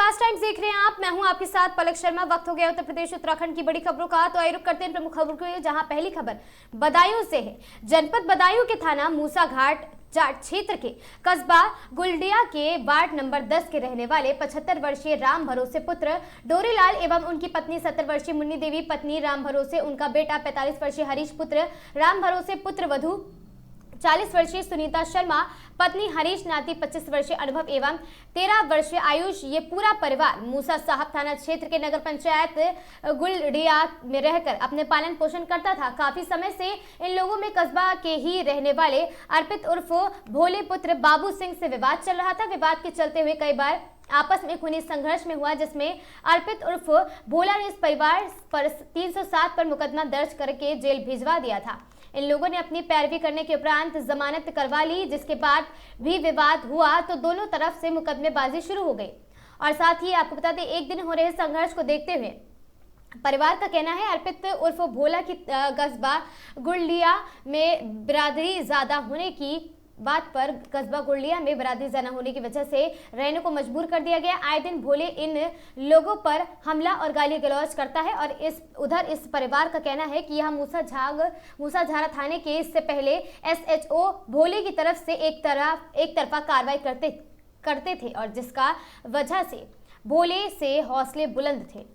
Fast times देख रहे हैं आप। मैं हूं आपके साथ पलक शर्मा। वक्त हो गया उत्तर प्रदेश उत्तराखंड की बड़ी खबरों का, तो आइए रुक करते हैं प्रमुख खबरों को, जहां पहली खबर बदायूं से है। जनपद बदायूं के थाना मूसा घाट जाट क्षेत्र के कस्बा गुलडिया के वार्ड नंबर 10 के रहने वाले 75 वर्षीय राम भरोसे पुत्र डोरीलाल एवं उनकी पत्नी 70 वर्षीय मुन्नी देवी, पत्नी राम भरोसे, उनका बेटा 45 वर्षीय हरीश पुत्र राम भरोसे, पुत्र वधू 40 वर्षीय सुनीता शर्मा, पत्नी हरीश, नाती 25 वर्षीय अनुभव एवं 13 वर्षीय आयुष, ये पूरा परिवार मूसा साहब थाना क्षेत्र के नगर पंचायत गुलडिया में रहकर अपने पालन पोषण करता था। काफी समय से इन लोगों में कस्बा के ही रहने वाले अर्पित उर्फ भोले पुत्र बाबू सिंह से विवाद चल रहा था। विवाद के चलते हुए कई बार आपस में खूनी संघर्ष में हुआ, जिसमें अर्पित उर्फ भोला ने इस परिवार पर 307 पर मुकदमा दर्ज करके जेल भिजवा दिया था। इन लोगों ने अपनी पैरवी करने के उपरांत जमानत करवा ली, जिसके बाद भी विवाद हुआ तो दोनों तरफ से मुकदमेबाजी शुरू हो गई। और साथ ही आपको बता दें, एक दिन हो रहे संघर्ष को देखते हुए परिवार का कहना है अर्पित उर्फ भोला की कस्बा गुलडिया में बिरादरी ज्यादा होने की बात पर कस्बा गुलडिया में बरादरी जाना होने की वजह से रहने को मजबूर कर दिया गया। आए दिन भोले इन लोगों पर हमला और गाली गलौज करता है। और इस परिवार का कहना है कि यह मूसा झारा थाने के इससे पहले SHO भोले की तरफ से एक तरफा कार्रवाई करते थे, और जिसका वजह से भोले से हौसले बुलंद थे।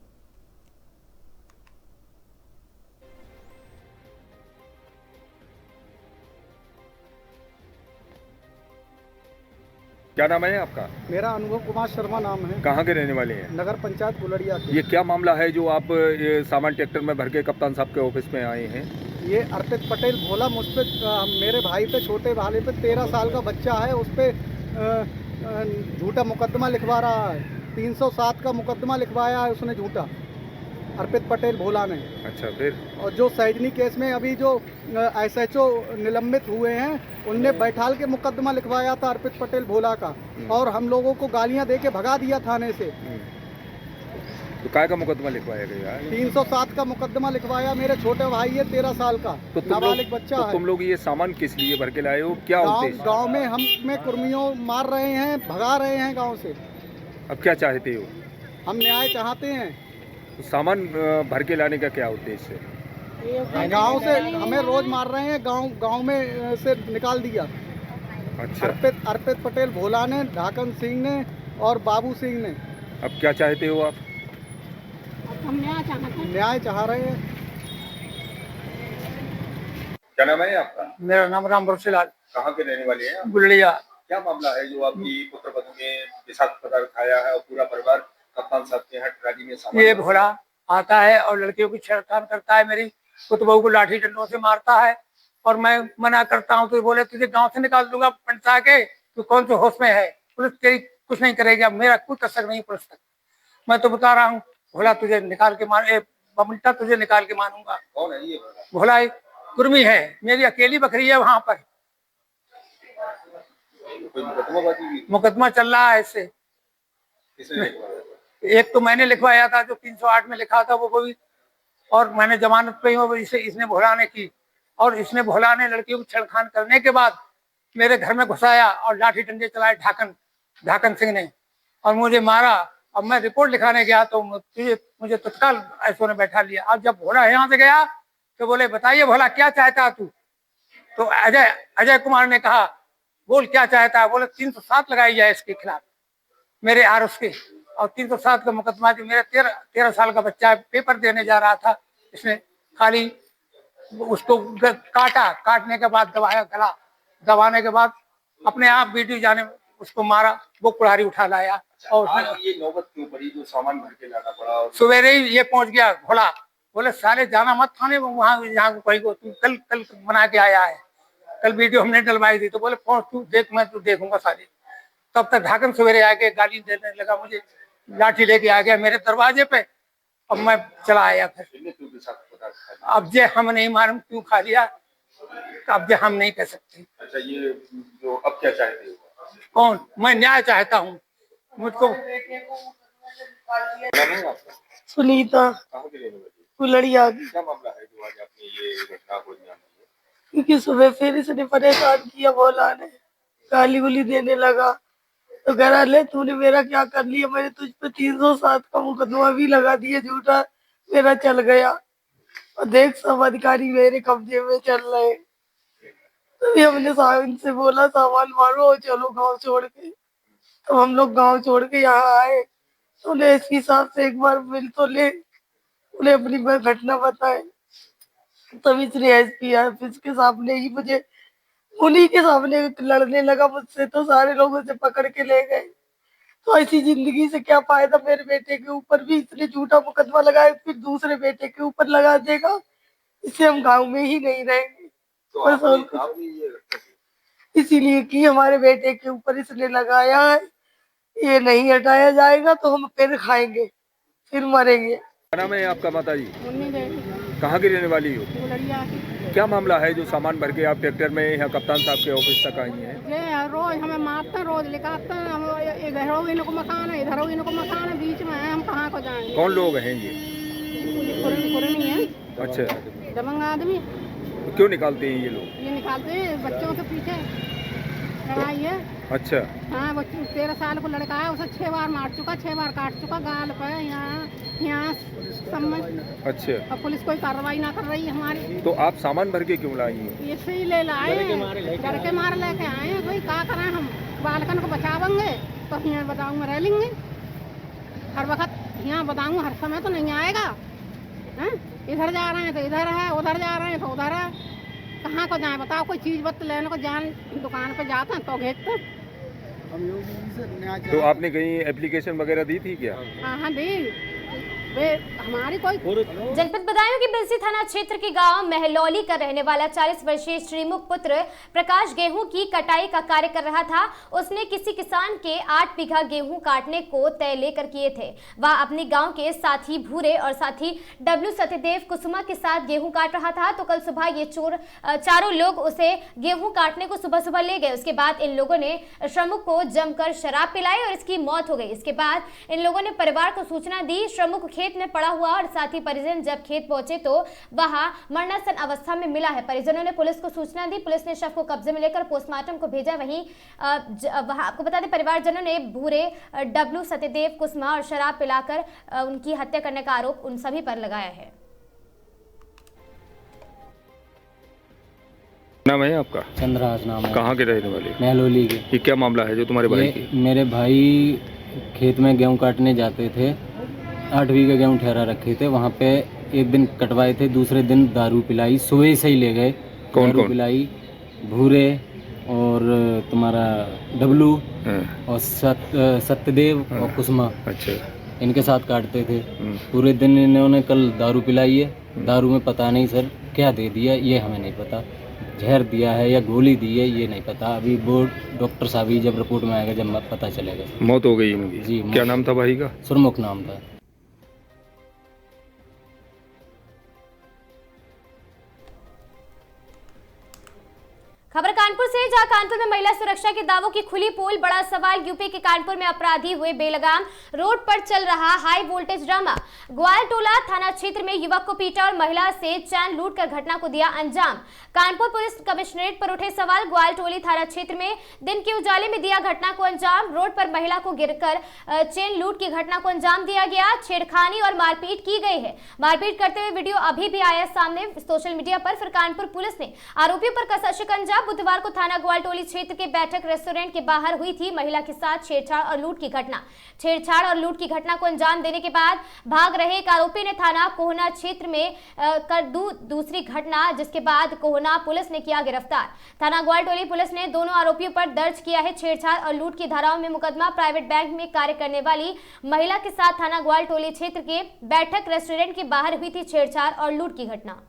क्या नाम है आपका? मेरा अनुभव कुमार शर्मा नाम है। कहाँ के रहने वाले हैं? नगर पंचायत गुलड़िया के। ये क्या मामला है जो आप ये सामान ट्रैक्टर में भर के कप्तान साहब के ऑफिस में आए हैं? ये अर्पित पटेल भोला मुझ पे, मेरे भाई पे, छोटे भाई पे 13 साल का बच्चा है, उस पर झूठा मुकदमा लिखवा रहा है। 307 का मुकदमा लिखवाया है उसने झूठा, अर्पित पटेल भोला ने। अच्छा, फिर? और जो सैजनी केस में अभी जो SHO निलंबित हुए हैं, उनने बैठाल के मुकदमा लिखवाया था अर्पित पटेल भोला का, और हम लोगों को गालियां दे के भगा दिया थाने से। तो काय का मुकदमा लिखवाया गया? 307 का मुकदमा लिखवाया। मेरे छोटे भाई है 13 साल का, तो नाबालिग बच्चा है। तुम लोग ये सामान किस लिए भर के लाए हो? क्या उद्देश्य? गांव में हम में कुर्मियों मार रहे हैं, भगा रहे हैं गांव से। अब क्या चाहते हो? हम न्याय चाहते हैं। तो सामान भर के लाने का क्या उद्देश्य है? गांव से हमें रोज मार रहे हैं, गांव में से निकाल दिया। अच्छा, अर्पित पटेल भोला ने, ढाकन सिंह ने और बाबू सिंह ने। अब क्या चाहते हो आप? हम न्याय चाह रहे हैं। क्या नाम है आपका? मेरा नाम राम भरोसे लाल। कहाँ के रहने वाले हैं? गुलड़िया। क्या मामला है जो आपकी पुत्र वधू ने विषाक्त पदार्थ खाया है और पूरा परिवार कप्तान साहब के यहाँ ट्राली में सामान? ये भोला आता है और लड़कियों की छेड़खानी करता है, मेरी पुत्र बहू को लाठी डंडों से मारता है, और मैं मना करता हूँ तो बोले तुझे गांव से निकाल दूंगा पंचा के, तू कौन से होश में है, पुलिस तेरी कुछ नहीं करेगी। अब मेरा कोई कसर नहीं पुलिस तक, मैं तो बता रहा हूँ। भोला तुझे निकाल के बमल्टा तुझे निकाल के मारूंगा। कौन है ये भोला एक कुर्मी है, मेरी अकेली बकरी है वहां पर। मुकदमा चल रहा है इससे। एक तो मैंने लिखवाया था जो 308 में लिखा था, वो भी, और मैंने जमानत पे ही इसने भोला ने की। और इसने भोला ने लड़कियों को छेड़खान करने के बाद मेरे घर में घुसाया और लाठी डंडे चलाए ढाकन सिंह ने, और मुझे मारा। अब मैं रिपोर्ट लिखाने गया तो मुझे तत्काल SHO ने बैठा लिया। अब जब भोला यहाँ से गया तो बोले बताइए भोला क्या चाहता तू? तो अजय कुमार ने कहा बोल क्या चाहता है? बोले 307 लगाई जाए इसके खिलाफ, मेरे आरोप के। और 307 का मुकदमा, जो मेरा 13 साल का बच्चा पेपर देने जा रहा था, इसने खाली उसको काटने के बाद दबाया, गला दबाने के बाद अपने आप वीडियो जाने उसको मारा, वो कुल्हाड़ी उठा लाया। और ये नौबत क्यों पड़ी जो सामान भर के लाना पड़ा? और सवेरे ही ये पहुंच गया भोला, बोले साले जाना मत थाने वहाँ यहाँ कोई को, तू कल बना के आया है, कल वीडियो हमने डलवाई थी। तो बोले पहुंच तू देख, मैं तू देखूंगा साले। तब तक ढाकन सवेरे आके गाली देने लगा, मुझे लाठी लेके आ गया मेरे दरवाजे पे। अब मैं चला आया फिर। अब जे हम नहीं मालूम क्यों खा लिया, अब जे हम नहीं कह सकते। अच्छा, ये जो अब क्या चाहते हो? कौन? मैं न्याय चाहता हूँ मुझको। सुनीता गुलड़िया। क्या मामला है जो आज आपने ये घटना को अंजाम दिया? क्योंकि सुबह फिर इसने परेशान किया, भोला ने गाली गुली देने लगा, तो कह रहा ले तूने मेरा क्या कर लिया, मैंने तुझ पे 307 का मुकदमा भी लगा दिया झूठा, मेरा चल गया और देख सब अधिकारी मेरे कब्जे में चल रहे। तभी हमने इनसे बोला सामान मारो और चलो गांव छोड़ के। तो हम लोग गांव छोड़ के यहाँ आए तो उन्हें एसपी साहब से एक बार मिल तो ले, उन्हें अपनी घटना बताए। तभी इसने एसपी ऑफिस के सामने ही मुझे उन्हीं के सामने लड़ने लगा मुझसे, तो सारे लोग उसे पकड़ के ले गए। तो ऐसी जिंदगी से क्या फायदा, मेरे बेटे के ऊपर भी इसने झूठा मुकदमा लगाया, फिर दूसरे बेटे के ऊपर लगा देगा। इससे हम गांव में ही नहीं रहेंगे। तो बस और कुछ आपने ये घटना की? इसीलिए कि हमारे बेटे के ऊपर इसने लगाया है, ये नहीं हटाया जाएगा तो हम फिर खाएंगे, फिर मरेंगे। क्या नाम है आपका माता जी? मुन्नी बेटी कहाँ की रहने वाली हो? गुलरिया की। क्या मामला है जो सामान भर के आप ट्रैक्टर में यहाँ कप्तान साहब के ऑफिस तक आई हैं? ये रोज हमें मारते हैं, रोज लिखाते हैं। हम इधर हो इनको मकान है, इधर हो इनको मकान है, बीच में है, हम कहाँ को जाएंगे। कौन लोग हैं ये? पुरानी है, अच्छा, दबंग आदमी। तो क्यों निकालते हैं ये लोग? ये निकालते हैं बच्चों के पीछे लड़ाई है। अच्छा, हाँ, वो 13 साल को लड़का है, उसे 6 बार मार चुका, 6 बार काट चुका गाल पे, यहाँ सब में। अच्छा, और पुलिस कोई कार्रवाई ना कर रही है हमारी। तो आप सामान भर के क्यों लाई हैं? इससे ही ले लाए, डर के मार लेके आए हैं। कोई क्या करें, हम बालकन को बचावेंगे तो यहाँ बताऊँ में रह लेंगे। हर वक्त यहाँ बताऊँ हर समय तो नहीं आएगा। हैं, इधर जा रहे हैं तो इधर है, उधर जा रहे हैं तो उधर है, कहाँ को जाए बताओ। कोई चीज़ बत्त लेने को जान दुकान पे जाते हैं तो घेरते हैं। तो आपने कहीं एप्लीकेशन वगैरह दी थी क्या? हाँ दी, वे हमारी कोई। जनपद बदायूं के बिलसी थाना क्षेत्र के गांव महलौली का रहने वाला 40 वर्षीय श्रीमुख पुत्र प्रकाश गेहूं की कटाई का कार्य कर रहा था। उसने किसी किसान के 8 बीघा गेहूं काटने को तय लेकर किए थे। वह अपने गांव के साथी भूरे और साथी डब्लू सत्यदेव कुसुमा के साथ गेहूं काट रहा था। तो कल सुबह ये चारों लोग उसे गेहूं काटने को सुबह सुबह ले गए। उसके बाद इन लोगों ने श्रमुख को जमकर शराब पिलाई और इसकी मौत हो गई। इसके बाद इन लोगों ने परिवार को सूचना दी। श्रमुख खेत में पड़ा हुआ और साथी परिजन जब खेत पहुंचे तो वहां मरणासन अवस्था में मिला है। परिजनों ने पुलिस को सूचना दी। पुलिस ने शव को कब्जे में लेकर पोस्टमार्टम को भेजा। वहीं वहां आपको बता दें परिवारजनों ने भूरे डब्लू सत्यदेव कुसुमा और शराब पिलाकर उनकी हत्या करने का आरोप उन सभी पर लगाया है। नाम है आपका? चंद्रहास नाम है। कहाँ के रहने वाले? महलौली के। ये क्या मामला है जो तुम्हारे भाई की? मेरे भाई खेत में गेहूं काटने जाते थे, 8 बीघे गेहूं ठहरा रखे थे। वहाँ पे एक दिन कटवाए थे, दूसरे दिन दारू पिलाई, सुबह से ही ले गए। कौन दारू कौन? पिलाई भूरे और तुम्हारा डब्लू और सत्यदेव और कुसुमा, अच्छा, इनके साथ काटते थे। पूरे दिन इन्होंने कल दारू पिलाई है। दारू में पता नहीं सर क्या दे दिया, ये हमें नहीं पता। जहर दिया है या गोली दी है ये नहीं पता। अभी वो डॉक्टर साहब ही जब रिपोर्ट में आएगा जब पता चलेगा। मौत हो गई इनकी? जी। क्या नाम था भाई का? सुरमुख नाम था। खबर कानपुर से, जहां कानपुर में महिला सुरक्षा के दावों की खुली पोल। बड़ा सवाल, यूपी के कानपुर में अपराधी हुए बेलगाम। रोड पर चल रहा हाई वोल्टेज ड्रामा। ग्वालटोला थाना क्षेत्र में युवक को पीटा और महिला से चैन लूट कर घटना को दिया अंजाम। कानपुर पुलिस कमिश्नरेट पर उठे सवाल। ग्वालटोली थाना क्षेत्र में दिन के उजाले में दिया घटना को अंजाम। रोड पर महिला को गिरकर चेन लूट की घटना को अंजाम दिया गया। छेड़खानी और मारपीट की गई है। मारपीट करते हुए वीडियो अभी भी आया सामने सोशल मीडिया पर। फिर कानपुर पुलिस ने आरोपियों पर कसा शिकंजा। बुधवार को थाना ग्वालटोली क्षेत्र के बैठक रेस्टोरेंट के बाहर हुई थी महिला के साथ छेड़छाड़ और लूट की घटना। छेड़छाड़ और लूट की घटना को अंजाम देने के बाद भाग रहे एक आरोपी ने थाना कोहना क्षेत्र में कर दूसरी घटना, जिसके बाद कोहना पुलिस ने किया गिरफ्तार। थाना ग्वालटोली पुलिस ने दोनों आरोपियों पर दर्ज किया है छेड़छाड़ और लूट की धाराओं में मुकदमा। प्राइवेट बैंक में कार्य करने वाली महिला के साथ थाना ग्वालटोली क्षेत्र के बैठक रेस्टोरेंट के बाहर हुई थी छेड़छाड़ और लूट की घटना।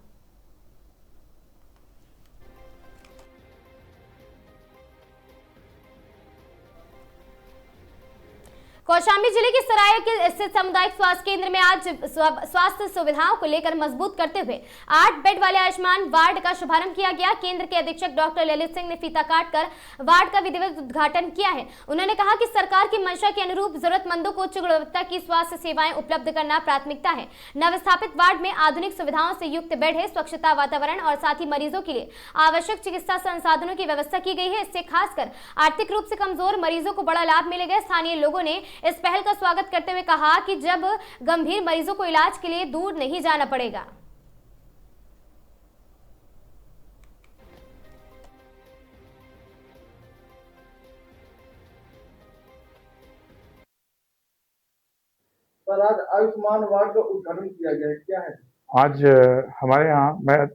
कौशाम्बी जिले के सराय के स्थित सामुदायिक स्वास्थ्य केंद्र में आज स्वास्थ्य सुविधाओं को लेकर मजबूत करते हुए 8 बेड वाले आयुष्मान वार्ड का शुभारंभ किया गया। केंद्र के अधीक्षक डॉक्टर ललित सिंह ने फीता काटकर वार्ड का विधिवत उद्घाटन किया है। उन्होंने कहा कि सरकार की मंशा के अनुरूप जरूरतमंदों को उच्च गुणवत्ता की स्वास्थ्य सेवाएं उपलब्ध करना प्राथमिकता है। नवस्थापित वार्ड में आधुनिक सुविधाओं से युक्त बेड है, स्वच्छता वातावरण और साथ ही मरीजों के लिए आवश्यक चिकित्सा संसाधनों की व्यवस्था की गई है। इससे खासकर आर्थिक रूप से कमजोर मरीजों को बड़ा लाभ मिलेगा। स्थानीय लोगों ने इस पहल का स्वागत करते हुए कहा कि जब गंभीर मरीजों को इलाज के लिए दूर नहीं जाना पड़ेगा। सर, आज आयुष्मान वार्ड का उद्घाटन किया गया है, क्या है? आज हमारे यहाँ मैं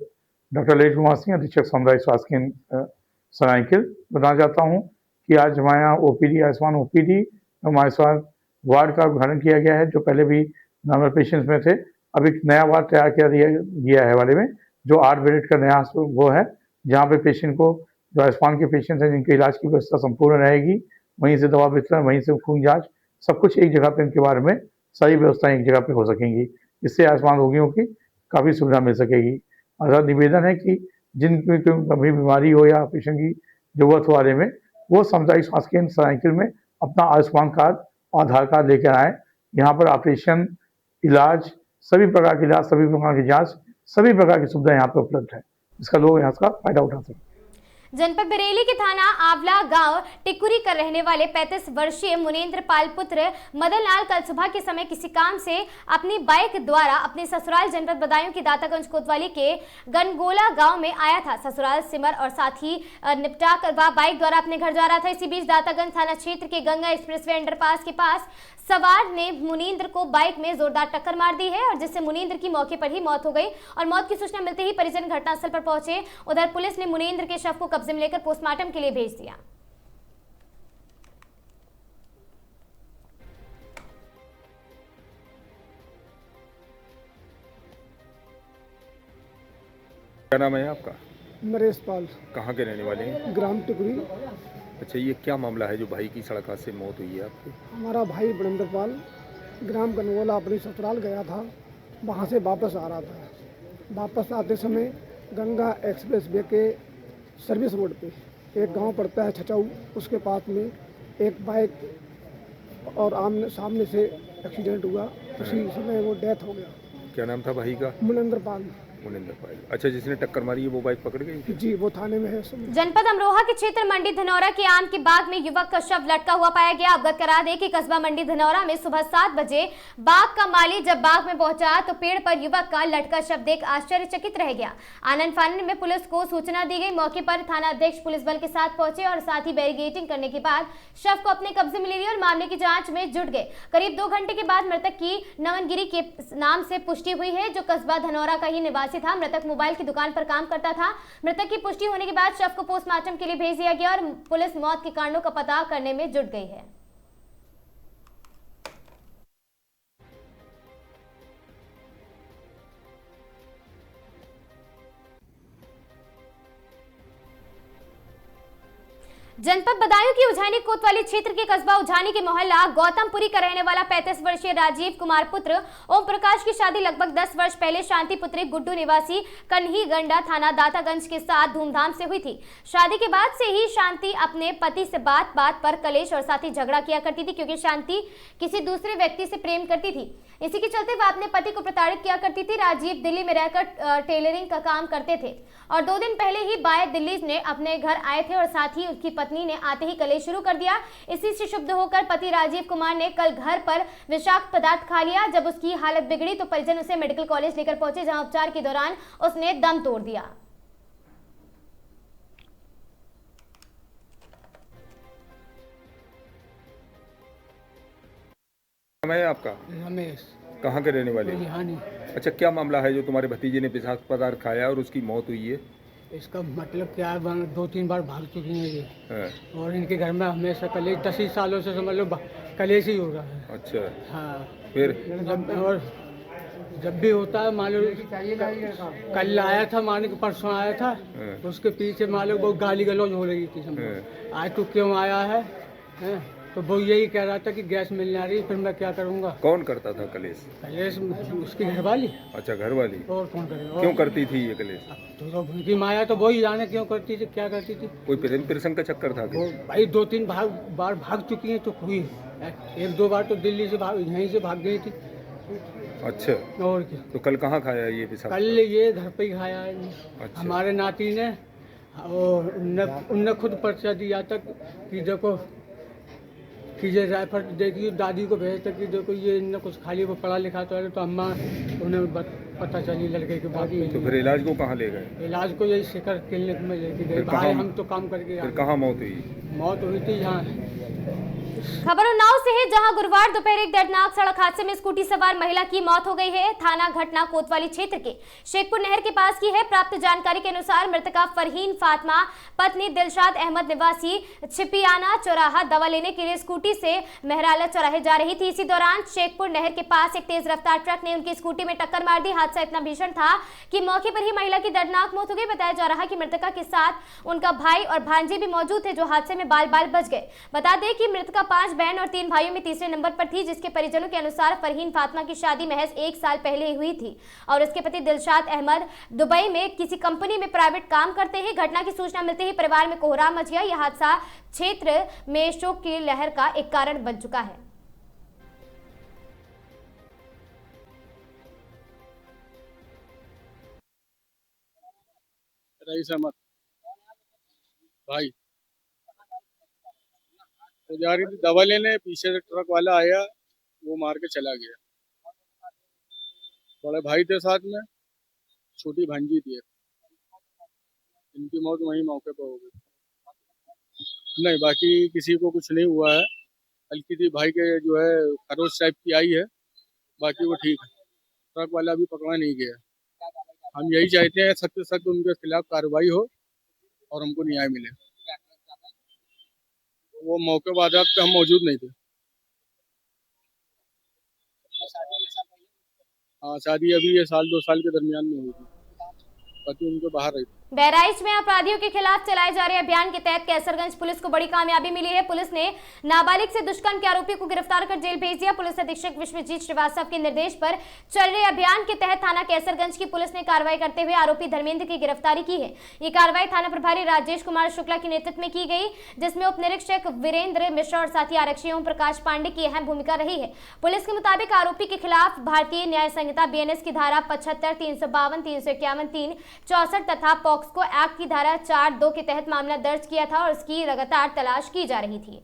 डॉक्टर ललित कुमार सिंह, अधीक्षक सामुदायिक स्वास्थ्य केंद्र सरायकेला बताना चाहता हूँ कि आज हमारे यहाँ OPD, Ayushman OPD Ayushman ward का उद्घाटन किया गया है। जो पहले भी नॉर्मल पेशेंट्स में थे, अब एक नया वार्ड तैयार किया गया है वाले में, जो 8 बेड का नया वो है, जहाँ पे पेशेंट को, जो आयुष्मान के पेशेंट्स हैं जिनके इलाज की व्यवस्था संपूर्ण रहेगी, वहीं से दवा वितरण, वहीं से खून जाँच, सब कुछ एक जगह पे इनके बारे में सारी व्यवस्थाएं एक जगह पे हो सकेंगी। इससे आयुष्मान रोगियों की काफ़ी सुविधा मिल सकेगी। और निवेदन है कि जिनकी कभी बीमारी हो या ऑपरेशन की जरूरत वाले में, वो सामुदायिक स्वास्थ्य केंद्र सरायकेला में अपना आयुष्मान कार्ड और आधार कार्ड लेकर आए। यहाँ पर ऑपरेशन, इलाज, सभी प्रकार के इलाज, सभी प्रकार की जांच, सभी प्रकार की सुविधा यहाँ पर उपलब्ध है, जिसका लोग यहाँ का फायदा उठा सकें। जनपद बरेली के थाना आवला गांव टिकुरी कर रहने वाले 35 वर्षीय मुनेंद्र पाल पुत्र मदन लाल कल सुबह के समय किसी काम से अपनी बाइक द्वारा अपने ससुराल जनपद बदायूं की दातागंज कोतवाली के गनगोला गांव में आया था। ससुराल सिमर और साथ ही निपटा कर वह बाइक द्वारा अपने घर जा रहा था। इसी बीच दातागंज थाना क्षेत्र के गंगा एक्सप्रेसवे अंडरपास के पास सवार ने मुनींद्र को बाइक में जोरदार टक्कर मार दी है और जिससे मुनींद्र की मौके पर ही मौत हो गई और मौत की सूचना मिलते ही परिजन घटनास्थल पर पहुंचे। उधर पुलिस ने मुनींद्र के शव को कब्जे में लेकर पोस्टमार्टम के लिए भेज दिया। क्या नाम है आपका? नरेश पाल, कहाँ के रहने वाले हैं? ग्राम टिकुरी। अच्छा, ये क्या मामला है जो भाई की सड़क हादसे में मौत हुई है आपकी? हमारा भाई बरेंद्र पाल ग्राम गनगोला अपनी ससुराल गया था, वहाँ से वापस आ रहा था। वापस आते समय गंगा एक्सप्रेस वे के सर्विस रोड पे एक गांव पड़ता है छचाऊ, उसके पास में एक बाइक और आमने सामने से एक्सीडेंट हुआ। उसी समय वो डेथ हो गया। क्या नाम था भाई का? मुनेंद्र पाल। अच्छा, जिसने टक्कर मारी है वो बाइक पकड़ गई थी? जी, वो थाने में है। जनपद अमरोहा के क्षेत्र मंडी धनौरा के आम के बाग में युवक का शव लटका हुआ पाया गया। अवगत करा दे कि कस्बा मंडी धनौरा में सुबह 7 बजे बाग का माली जब बाग में पहुंचा तो पेड़ पर युवक का लटका शव देख आश्चर्यचकित रह गया। आनंद फानन में पुलिस को सूचना दी गई। मौके पर थाना अध्यक्ष पुलिस बल के साथ पहुंचे और साथ ही बैरिकेडिंग करने के बाद शव को अपने कब्जे में ले लिया और मामले की जाँच में जुट गए। करीब 2 घंटे के बाद मृतक की नवनगिरी के नाम से पुष्टि हुई है, जो कस्बा धनौरा का ही निवासी था। मृतक मोबाइल की दुकान पर काम करता था। मृतक की पुष्टि होने के बाद शव को पोस्टमार्टम के लिए भेज दिया गया और पुलिस मौत के कारणों का पता करने में जुट गई है। जनपद बदायूं की उझानी कोतवाली क्षेत्र के कस्बा उझानी के मोहल्ला गौतमपुरी का रहने वाला 35 वर्षीय राजीव कुमार पुत्र ओम प्रकाश की शादी लगभग 10 वर्ष पहले शांति पुत्री गुड्डू निवासी कन्ही गंडा थाना दातागंज के साथ धूमधाम से हुई थी। शादी के बाद से ही शांति अपने पति से बात बात पर कलेश और साथ ही झगड़ा किया करती थी, क्योंकि शांति किसी दूसरे व्यक्ति से प्रेम करती थी। इसी के चलते वह अपने पति को प्रताड़ित किया करती थी। राजीव दिल्ली में रहकर टेलरिंग का काम करते थे और 2 दिन पहले ही बाय दिल्ली ने अपने घर आए थे और साथ ही उसकी पत्नी ने आते ही कलेश शुरू कर दिया। इसी से क्षुब्ध होकर पति राजीव कुमार ने कल घर पर विषाक्त पदार्थ खा लिया। जब उसकी हालत बिगड़ी तो परिजन उसे मेडिकल कॉलेज लेकर पहुंचे, जहां उपचार के दौरान उसने दम तोड़ दिया। है आपका? रमेश। कहाँ के रहने वाले? अच्छा, क्या मामला है जो तुम्हारे भतीजे ने विषाक्त पदार्थ खाया और उसकी मौत हुई है? इसका मतलब क्या है, 2-3 बार भाग चुकी हैं ये और इनके घर में हमेशा कलेश 10 सालों से समझ लो कलेश ही हो रहा है। अच्छा, हाँ। फिर जब भी होता है मान लो, कल आया था, मान लो परसों आया था, उसके पीछे मान लो वो गाली गलौज हो रही थी। आज तू क्यों आया है? तो वो यही कह रहा था कि गैस मिलने आ रही, फिर मैं क्या करूँगा। कौन करता था कलेश? कलेश उसकी घरवाली। अच्छा, घर वाली। और कौन करेगा? क्यों करती थी ये कलेश? तो उनकी माया तो वही जाने क्यों करती थी, क्या करती थी। कोई प्रेम प्रसंग का चक्कर था क्या? वो भाई 2-3 बार भाग चुकी हैं, तो हुई 1-2 बार तो दिल्ली से यहीं से भाग गई थी। अच्छा, और क्या। तो कल कहाँ खाया ये पेशाब? कल ये घर पे ही खाया है। अच्छा। हमारे नाती ने, और उनने खुद पर्चा दिया था कि देखो कि ये राइफल देखिए, दादी को भेजते कि देखो ये इनने कुछ खाली, वो पढ़ा लिखा तो अम्मा उन्हें पता चली लड़के के बाद। तो फिर इलाज को कहाँ ले गए? इलाज को यही शिखर क्लिनिक में लेके गए। भाई हम तो काम करके फिर कहाँ मौत हुई? मौत हुई थी यहाँ। खबर उन्नाव से है, जहां गुरुवार दोपहर एक दर्दनाक सड़क हादसे में स्कूटी सवार महिला की मौत हो गई है। थाना घटना कोतवाली क्षेत्र के शेखपुर नहर के पास की है। प्राप्त जानकारी के अनुसार मृतका फरहीन फातिमा पत्नी दिलशाद अहमद निवासी छिपियाना चौराहा दवा लेने के लिए स्कूटी से मेहराला चौराहे जा रही थी। इसी दौरान शेखपुर नहर के पास एक तेज रफ्तार ट्रक ने उनकी स्कूटी में टक्कर मार दी। हादसा इतना भीषण था कि मौके पर ही महिला की दर्दनाक मौत हो गई। बताया जा रहा है कि मृतका के साथ उनका भाई और भांजे भी मौजूद थे, जो हादसे में बाल बाल बच गए। बता दें कि मृतका 5 बहन और 3 भाइयों में तीसरे नंबर पर थी, जिसके परिजनों के अनुसार फरहीन फातिमा की शादी महज 1 साल पहले हुई थी और उसके पति दिलशाद अहमद दुबई में किसी कंपनी में प्राइवेट काम करते हैं। घटना की सूचना मिलते ही परिवार में कोहराम मच गया। यह हादसा क्षेत्र में शोक की लहर का एक कारण बन चुका है। रईस अहमद भाई तो जा रही थी दवा लेने, पीछे से ट्रक वाला आया, वो मार के चला गया। बड़े भाई थे साथ में, छोटी भांजी थी, इनकी मौत वहीं मौके पर हो गई। नहीं, बाकी किसी को कुछ नहीं हुआ है। हल्की सी भाई के जो है खरोच टाइप की आई है, बाकी वो ठीक है। ट्रक वाला भी पकड़ा नहीं गया। हम यही चाहते हैं सख्त से सख्त उनके खिलाफ कार्रवाई हो और हमको न्याय मिले। वो मौके बाजात पे हम मौजूद नहीं थे। हाँ, शादी अभी ये 1-2 साल के दरमियान में हुई थी, पति उनके बाहर रही थी। बहराइच में अपराधियों के खिलाफ चलाए जा रहे अभियान के तहत कैसरगंज पुलिस को बड़ी कामयाबी मिली है। पुलिस ने नाबालिग से दुष्कर्म के आरोपी को गिरफ्तार कर जेल भेज दिया। पुलिस अधीक्षक विश्वजीत श्रीवास्तव के निर्देश पर चल रहे अभियान के तहत थाना कैसरगंज की पुलिस ने कार्रवाई करते हुए आरोपी धर्मेंद्र की गिरफ्तारी की है। ये कार्रवाई थाना प्रभारी राजेश कुमार शुक्ला के नेतृत्व में की गई, जिसमें उप निरीक्षक वीरेंद्र मिश्रा और साथी आरक्षी ओम प्रकाश पांडे की अहम भूमिका रही है। पुलिस के मुताबिक आरोपी के खिलाफ भारतीय न्याय संहिता BNS की धारा 75, 352, 351, 364 तथा पॉक्सको एक्ट की धारा 4(2) के तहत मामला दर्ज किया था और उसकी लगातार तलाश की जा रही थी।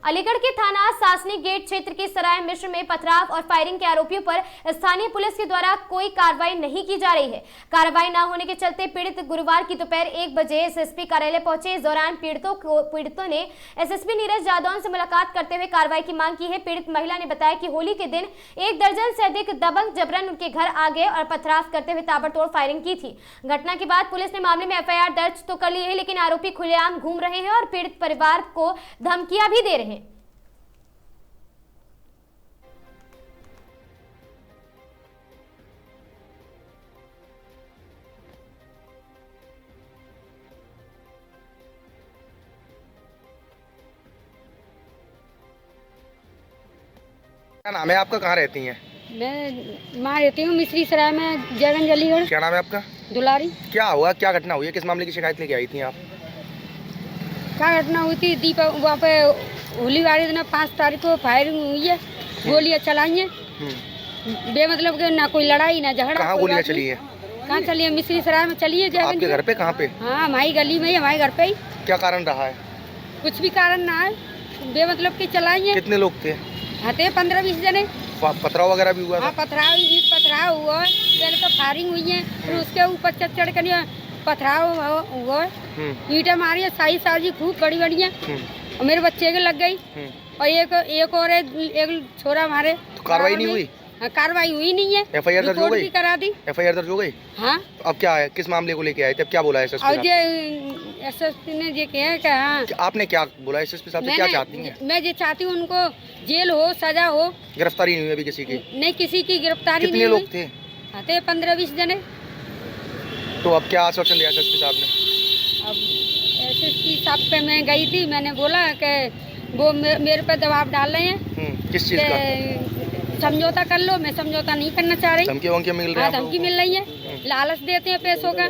अलीगढ़ के थाना सासनी गेट क्षेत्र के सराय मिश्र में पथराव और फायरिंग के आरोपियों पर स्थानीय पुलिस के द्वारा कोई कार्रवाई नहीं की जा रही है। कार्रवाई न होने के चलते पीड़ित गुरुवार की दोपहर 1 बजे SSP कार्यालय पहुंचे। इस दौरान पीड़ितों ने SSP नीरज जादौन से मुलाकात करते हुए कार्रवाई की मांग की है। पीड़ित महिला ने बताया कि होली के दिन 1 दर्जन से अधिक दबंग जबरन उनके घर आ गए और पथराव करते हुए ताबड़तोड़ फायरिंग की थी। घटना के बाद पुलिस ने मामले में FIR दर्ज तो कर ली है, लेकिन आरोपी खुलेआम घूम रहे हैं और पीड़ित परिवार को धमकियां भी दे रहे हैं। क्या नाम है आपका, कहाँ रहती हैं? मैं वहाँ रहती हूँ मिश्री सराय में, जयगंज अलीगढ़। क्या नाम है आपका? दुलारी। क्या हुआ, क्या घटना हुई है, किस मामले की शिकायत लेके आई थी आप? क्या घटना हुई थी, दीपक वहाँ पे होली वाले दिन 5 तारीख को फायरिंग हुई है, गोलियाँ चलाई हैं बेमतलब के, ना कोई लड़ाई ना झगड़ा। कहाँ गोलियाँ चली है? कहाँ चली है? मिश्री सराय में चली है। जयगंज आपके घर पे? कहाँ पे? हाँ, हमारी गली में ही, हमारे घर पे ही। क्या कारण रहा है? कुछ भी कारण ना है, बेमतलब की चलाई है। कितने लोग थे? थे 15-20 जने। पथराव वगैरह भी हुआ? हाँ, पथराव हुआ है, पहले तो फायरिंग हुई है, फिर उसके ऊपर चढ़ कर पथराव हुआ है, ईंटें मारी है, साजी खूब बड़ी बड़ी है, और मेरे बच्चे के लग गई, और एक और एक छोरा मारे। तो कार्रवाई नहीं हुई? कार्रवाई हुई नहीं है। FIR दर्ज हो गई? करा दी। FIR दर्ज हो गई? हाँ। तो अब क्या है, किस मामले को लेके आए थे, अब क्या बोला SSP साहब? SSP ने ये कहा हाँ। आपने क्या बोला SSP साहब से, क्या चाहती हैं? मैं ये चाहती हूँ उनको जेल हो, सजा हो। गिरफ्तारी नहीं हुई अभी किसी की? नहीं, किसी की गिरफ्तारी नहीं। कितने लोग थे? थे 15-20 जने। तो अब क्या आश्वासन दिया एसएसपी साहब ने? अब एसएसपी साहब पे मैं गई थी, मैंने बोला कि वो मेरे पे दबाव डाल रहे हैं। किस चीज़ का? समझौता कर लो, मैं समझौता नहीं करना चाह रही। धमकी वमकी मिल रही है? धमकी मिल रही है, लालच देते हैं पैसों का,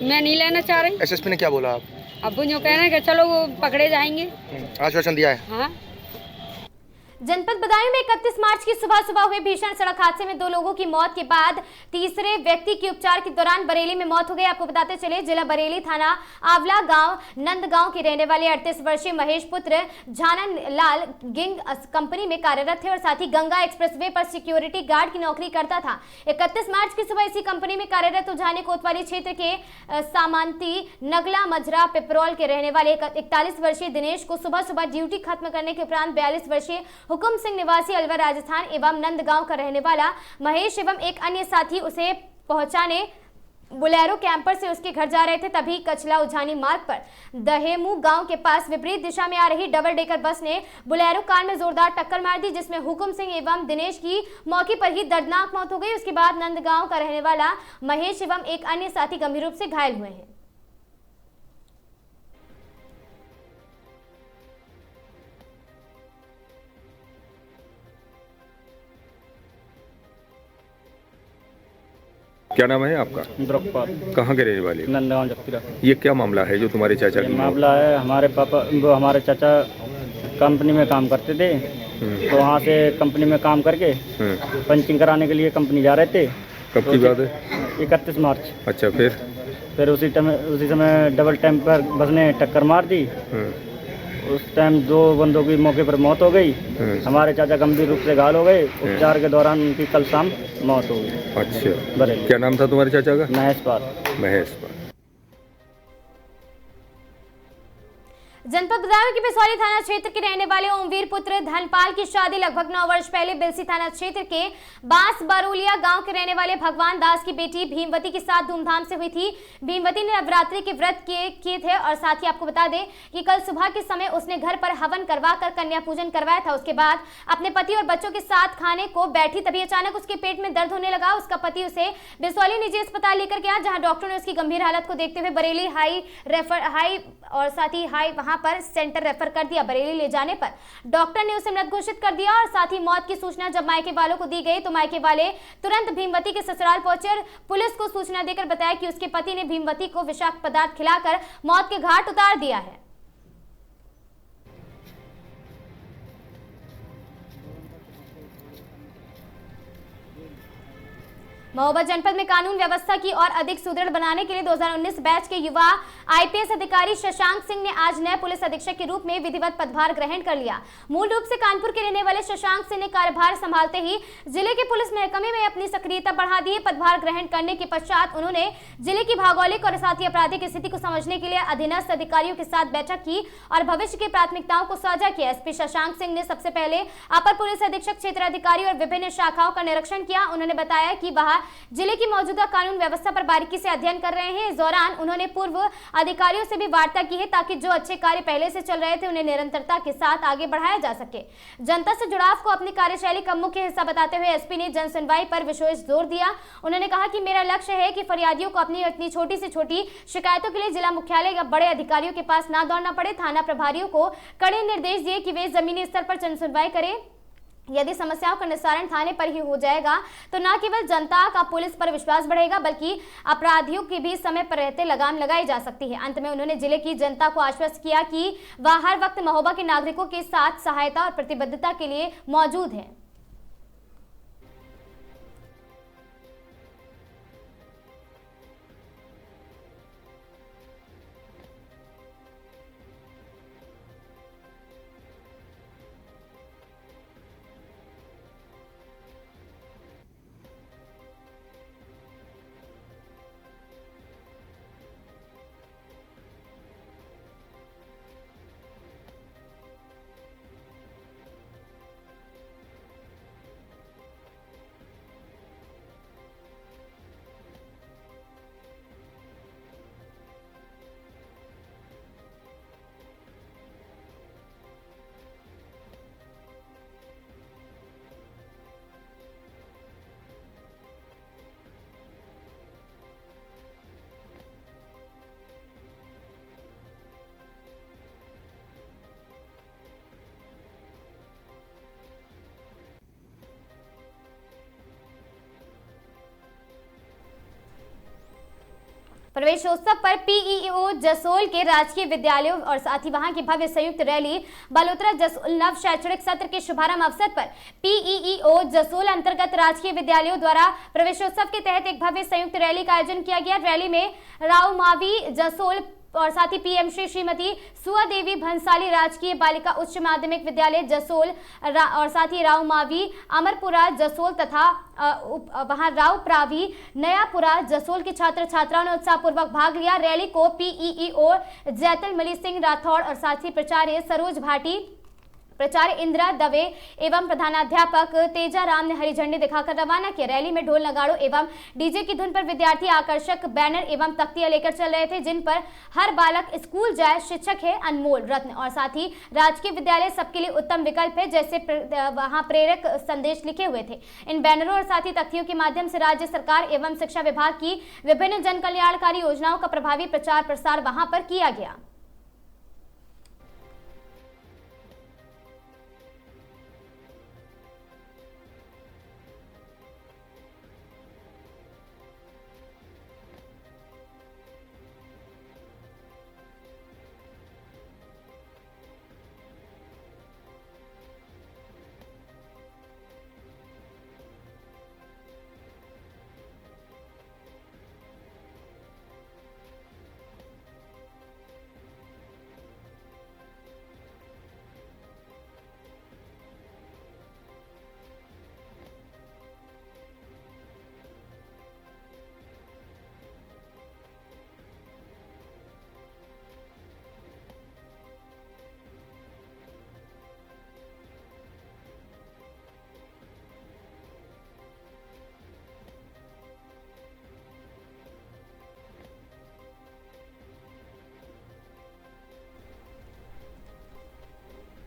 मैं नहीं लेना चाह रही। एसएसपी ने क्या बोला आप? अब वो जो कह रहे हैं कि चलो वो पकड़े जाएंगे। आश्वासन दिया है? हाँ। जनपद बदायूं में 31 मार्च की सुबह हुए भीषण सड़क हादसे में 2 लोगों की मौत के बाद तीसरे व्यक्ति की उपचार के दौरान बरेली में मौत हो गई। आपको बताते चले, जिला बरेली थाना आवला गांव नंदगांव के रहने वाले 38 वर्षीय महेश पुत्र झानन लाल गिंग कंपनी में कार्यरत थे और साथ ही गंगा एक्सप्रेसवे पर सिक्योरिटी गार्ड की नौकरी करता था। 31 मार्च की सुबह इसी कंपनी में कार्यरत उजाने कोतवाली क्षेत्र के सामांती नगला मजरा पिपरोल के रहने वाले 41 वर्षीय दिनेश को सुबह ड्यूटी खत्म करने के उपरांत 42 वर्षीय हुकुम सिंह निवासी अलवर राजस्थान एवं नंदगांव का रहने वाला महेश एवं एक अन्य साथी उसे पहुंचाने बुलेरो कैंपर से उसके घर जा रहे थे। तभी कचला उजानी मार्ग पर दहेमू गांव के पास विपरीत दिशा में आ रही डबल डेकर बस ने बुलेरो कार में जोरदार टक्कर मार दी, जिसमें हुकुम सिंह एवं दिनेश की मौके पर ही दर्दनाक मौत हो गई। उसके बाद नंदगांव का रहने वाला महेश एवं एक अन्य साथी गंभीर रूप से घायल हुए हैं। क्या नाम है आपका? द्रकपाल। कहाँ के रहने वाले? नंदगांव जगतीरा। ये क्या मामला है जो तुम्हारे चाचा की? मामला है हमारे पापा, वो हमारे चाचा कंपनी में काम करते थे, तो वहाँ से कंपनी में काम करके पंचिंग कराने के लिए कंपनी जा रहे थे। कब की बात है? 31 मार्च। अच्छा, फिर उसी समय डबल टाइम पर बस ने टक्कर मार दी। उस टाइम 2 बंदों की मौके पर मौत हो गई। हमारे चाचा गंभीर रूप से घायल हो गए। उपचार के दौरान उनकी कल शाम मौत हो गई। अच्छा, क्या नाम था तुम्हारे चाचा का? महेश पाल। महेश पाल। जनपद बदायूं के बिसौली थाना क्षेत्र के रहने वाले ओमवीर पुत्र धनपाल की शादी लगभग 9 वर्ष पहले बिलसी थाना क्षेत्र के बांस बरोलिया गांव के रहने वाले भगवान दास की बेटी भीमवती के साथ धूमधाम से हुई थी। भीमवती ने नवरात्रि के व्रत किए थे और साथ ही आपको बता दें कि कल सुबह के समय उसने घर पर हवन करवा कर कन्या पूजन करवाया था। उसके बाद अपने पति और बच्चों के साथ खाने को बैठी, तभी अचानक उसके पेट में दर्द होने लगा। उसका पति उसे बिसौली निजी अस्पताल लेकर गया, जहाँ डॉक्टरों ने उसकी गंभीर हालत को देखते हुए बरेली हाई और साथ ही हाई वहां पर सेंटर रेफर कर दिया। बरेली ले जाने पर डॉक्टर ने उसे मृत घोषित कर दिया और साथ ही मौत की सूचना जब मायके वालों को दी गई तो मायके वाले तुरंत भीमवती के ससुराल पहुंचे और पुलिस को सूचना देकर बताया कि उसके पति ने भीमवती को विषाक्त पदार्थ खिलाकर मौत के घाट उतार दिया है। महोबा जनपद में कानून व्यवस्था की और अधिक सुदृढ़ बनाने के लिए 2019 बैच के युवा आईपीएस अधिकारी शशांक सिंह ने आज नए पुलिस अधीक्षक के रूप में विधिवत पदभार ग्रहण कर लिया। मूल रूप से कानपुर के रहने वाले शशांक सिंह ने कार्यभार संभालते ही जिले के पुलिस महकमे में अपनी सक्रियता बढ़ा दी। पदभार ग्रहण करने के पश्चात उन्होंने जिले की भौगोलिक और साथ ही आपराधिक स्थिति को समझने के लिए अधीनस्थ अधिकारियों के साथ बैठक की और भविष्य की प्राथमिकताओं को साझा किया। एसपी शशांक सिंह ने सबसे पहले अपर पुलिस अधीक्षक क्षेत्राधिकारी और विभिन्न शाखाओं का निरीक्षण किया। उन्होंने बताया कि वह जिले की मौजूदा कानून व्यवस्था पर बारीकी से अध्ययन कर रहे हैं। इस दौरान उन्होंने पूर्व अधिकारियों से भी वार्ता की है ताकि जो अच्छे कार्य पहले से चल रहे थे उन्हें निरंतरता के साथ आगे बढ़ाया जा सके। जनता से जुड़ाव को अपनी कार्यशैली का मुख्य हिस्सा बताते हुए एसपी ने जन सुनवाई पर विशेष जोर दिया। उन्होंने कहा कि मेरा लक्ष्य है कि फरियादियों को अपनी इतनी छोटी से छोटी शिकायतों के लिए जिला मुख्यालय या बड़े अधिकारियों के पास ना दौड़ना पड़े। थाना प्रभारियों को कड़े निर्देश दिए कि वे जमीनी स्तर पर जन सुनवाई करें। यदि समस्याओं का निस्तारण थाने पर ही हो जाएगा तो न केवल जनता का पुलिस पर विश्वास बढ़ेगा बल्कि अपराधियों की भी समय पर रहते लगाम लगाई जा सकती है। अंत में उन्होंने जिले की जनता को आश्वस्त किया कि वह हर वक्त महोबा के नागरिकों के साथ सहायता और प्रतिबद्धता के लिए मौजूद है। प्रवेशोत्सव पर पीईओ जसोल के राजकीय विद्यालयों और साथ ही वहां की भव्य संयुक्त रैली बलोत्रा जसोल नव शैक्षणिक सत्र के शुभारंभ अवसर पर पीईओ जसोल अंतर्गत राजकीय विद्यालयों द्वारा प्रवेशोत्सव के तहत एक भव्य संयुक्त रैली का आयोजन किया गया। रैली में राव मावी जसोल और साथ ही पीएम श्रीमती सुआ देवी भंसाली राजकीय बालिका उच्च माध्यमिक विद्यालय जसोल और साथ ही राव मावी अमरपुरा जसोल तथा वहां राव प्रावी नयापुरा जसोल के छात्र छात्राओं ने उत्साहपूर्वक भाग लिया। रैली को पीईओ जैतल मली सिंह राठौड़ और साथ ही प्राचार्य सरोज भाटी, प्राचार्य इंदिरा दवे एवं प्रधानाध्यापक तेजा राम ने हरी झंडी दिखाकर रवाना किया। रैली में ढोल नगाड़ों एवं डीजे की धुन पर विद्यार्थी आकर्षक बैनर एवं तख्तियां लेकर चल रहे थे, जिन पर हर बालक स्कूल जाए, शिक्षक है अनमोल रत्न और साथ ही राजकीय विद्यालय सबके लिए उत्तम विकल्प है जैसे वहां प्रेरक संदेश लिखे हुए थे। इन बैनरों और साथ ही तख्तियों के माध्यम से राज्य सरकार एवं शिक्षा विभाग की विभिन्न जन कल्याणकारी योजनाओं का प्रभावी प्रचार प्रसार वहां पर किया गया।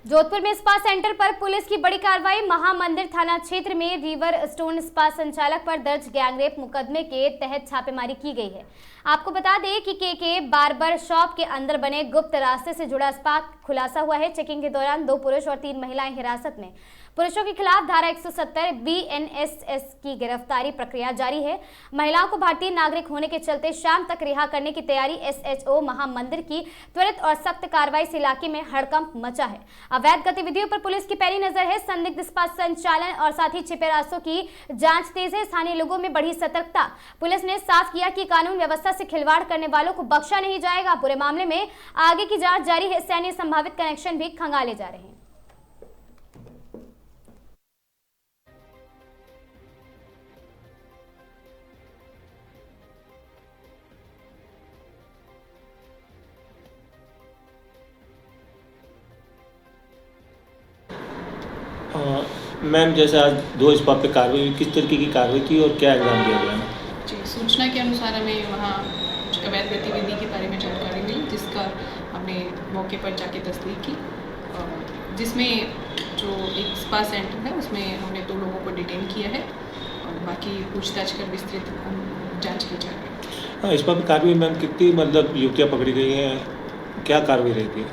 जोधपुर में स्पा सेंटर पर पुलिस की बड़ी कार्रवाई। महामंदिर थाना क्षेत्र में रिवर स्टोन स्पा संचालक पर दर्ज गैंगरेप मुकदमे के तहत छापेमारी की गई है। आपको बता दें कि के बार्बर शॉप के अंदर बने गुप्त रास्ते से जुड़ा स्पा खुलासा हुआ है। चेकिंग के दौरान 2 पुरुष और 3 महिलाएं हिरासत में। पुरुषों के खिलाफ धारा 170 BNSS की गिरफ्तारी प्रक्रिया जारी है। महिलाओं को भारतीय नागरिक होने के चलते शाम तक रिहा करने की तैयारी। SHO महामंदिर की त्वरित और सख्त कार्रवाई से इलाके में हड़कंप मचा है। अवैध गतिविधियों पर पुलिस की पैनी नजर है। संदिग्ध स्पा संचालन और साथ ही छिपे रास्तों की जांच तेज है। स्थानीय लोगों में बढ़ी सतर्कता। पुलिस ने साफ किया कि कानून व्यवस्था से खिलवाड़ करने वालों को बख्शा नहीं जाएगा। पूरे मामले में आगे की जांच जारी है। सैन्य संभावित कनेक्शन भी खंगाले जा रहे हैं। मैम, जैसे आज 2 स्पा पे कार्रवाई हुई, किस तरीके की कार्रवाई की और क्या एग्जाम दिया गया? जी, सूचना के अनुसार हमें वहाँ कुछ अवैध गतिविधि के बारे में जानकारी मिली, जिसका हमने मौके पर जाके तस्दीक की, जिसमें जो एक स्पा सेंटर है उसमें हमने 2 लोगों को डिटेन किया है और बाकी पूछताछ कर विस्तृत जाँच की जा रही है। हाँ, स्पा पे कार्रवाई मैम कितनी युवतियाँ पकड़ी गई हैं, क्या कार्रवाई रहेगी?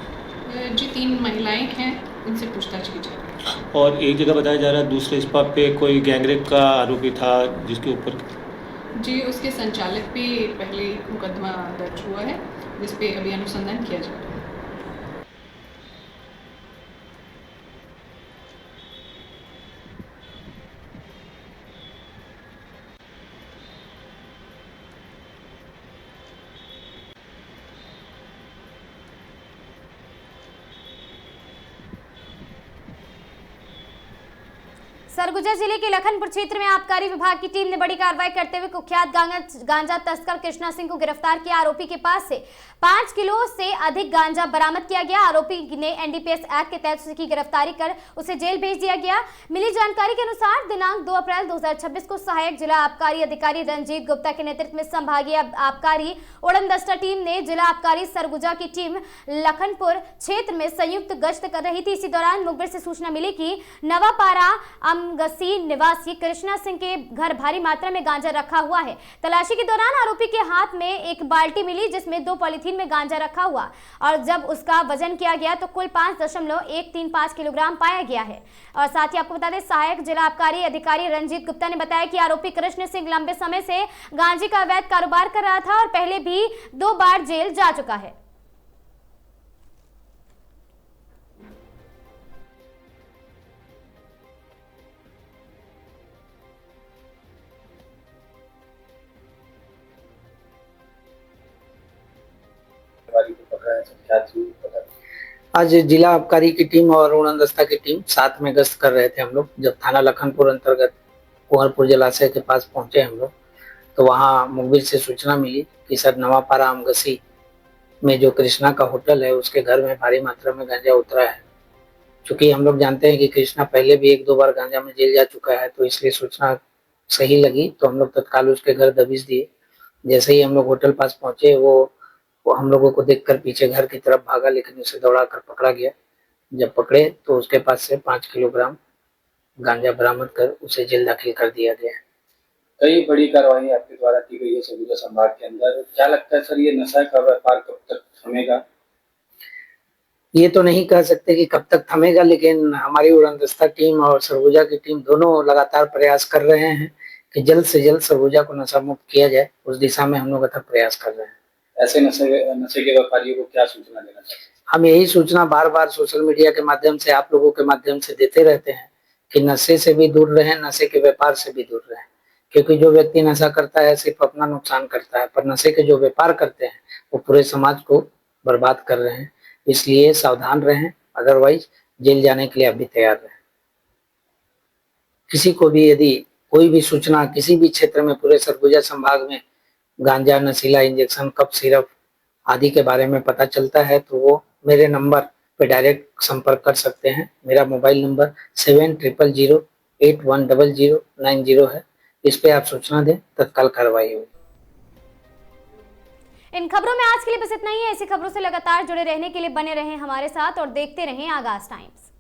जी, 3 महिलाएँ हैं, उनसे पूछताछ की जा रही है। और एक जगह बताया जा रहा है दूसरे स्पा पे कोई गैंगरेप का आरोपी था जिसके ऊपर जी उसके संचालक पे पहले मुकदमा दर्ज हुआ है, जिस पे अभी अनुसंधान किया जा रहा है। सरगुजा जिले के लखनपुर क्षेत्र में आबकारी विभाग की टीम ने बड़ी कार्रवाई करते हुए कुख्यात गांजा तस्कर कृष्णा सिंह को गिरफ्तार किया। आरोपी के पास से 5 किलो से अधिक गांजा बरामद किया गया। आरोपी ने NDPS एक्ट के तहत उसकी गिरफ्तारी कर उसे जेल भेज दिया गया। मिली जानकारी के अनुसार दिनांक 2 अप्रैल 2026 को सहायक जिला आबकारी अधिकारी रंजीत गुप्ता के नेतृत्व में संभागीय आबकारी उड़न दस्ता टीम ने जिला आबकारी सरगुजा की टीम लखनपुर क्षेत्र में संयुक्त गश्त कर रही थी। इसी दौरान मुखबिर से सूचना मिली कि नवापारा आमगसी निवासी कृष्णा सिंह के घर भारी मात्रा में गांजा रखा हुआ है। तलाशी के दौरान आरोपी के हाथ में एक बाल्टी मिली जिसमें 2 पॉलीथीन में गांजा रखा हुआ और जब उसका वजन किया गया तो कुल 5.135 किलोग्राम पाया गया है। और साथ ही आपको बता दें, सहायक जिला आबकारी अधिकारी रंजीत गुप्ता ने बताया कि आरोपी कृष्ण सिंह लंबे समय से गांजे का अवैध कारोबार कर रहा था और पहले भी 2 बार जेल जा चुका है। आज जिला आबकारी की टीम और उड़नदस्ता की टीम साथ में गश्त कर रहे थे। हम लोग जब थाना लखनपुर अंतर्गत कुंवरपुर जलाशय के पास पहुंचे हम लोग, तो वहां मुखबिर से सूचना मिली कि सर नवापारा आमगसी में जो कृष्णा का होटल है उसके घर में भारी मात्रा में गांजा उतरा है। चूंकि हम लोग जानते हैं कि कृष्णा पहले भी 1-2 बार गांजा में जेल जा चुका है, तो इसलिए सूचना सही लगी तो हम लोग तत्काल उसके घर दबिश दिए। जैसे ही हम लोग होटल पास पहुंचे वो हम लोगों को देखकर पीछे घर की तरफ भागा, लेकिन उसे दौड़ाकर पकड़ा गया। जब पकड़े तो उसके पास से 5 किलोग्राम गांजा बरामद कर उसे जेल दाखिल कर दिया गया। कई बड़ी कार्रवाई आपके द्वारा की गई है सरगुजा संभाग के अंदर। क्या लगता है सर, ये नशा का व्यापार कब तक थमेगा? ये तो नहीं कह सकते कि कब तक थमेगा, लेकिन हमारी उड़नदस्ता टीम और सरगुजा की टीम दोनों लगातार प्रयास कर रहे हैं कि जल्द से जल्द सरगुजा को नशा मुक्त किया जाए। उस दिशा में हम लोग अथक प्रयास कर रहे हैं। ऐसे नशे के व्यापारियों को क्या सूचना देना चाहिए? हम यही सूचना बार बार सोशल मीडिया के माध्यम से, आप लोगों के माध्यम से देते रहते हैं कि नशे से भी दूर रहें, नशे के व्यापार से भी दूर रहें। क्योंकि जो व्यक्ति नशा करता है सिर्फ अपना नुकसान करता है, पर नशे के जो व्यापार करते हैं वो पूरे समाज को बर्बाद कर रहे हैं। इसलिए सावधान रहें, अदरवाइज जेल जाने के लिए आप भी तैयार रहें। किसी को भी यदि कोई भी सूचना किसी भी क्षेत्र में पूरे सरगुजा संभाग में गांजा, नशीला इंजेक्शन, कप सिरप आदि के बारे में पता चलता है तो वो मेरे नंबर पे डायरेक्ट संपर्क कर सकते हैं। मेरा मोबाइल नंबर 7000810090 है। इस पे आप सूचना दें, तत्काल कार्रवाई होगी। इन खबरों में आज के लिए बस इतना ही है। ऐसी खबरों से लगातार जुड़े रहने के लिए बने रहें हमारे साथ और देखते रहें आगाज टाइम्स।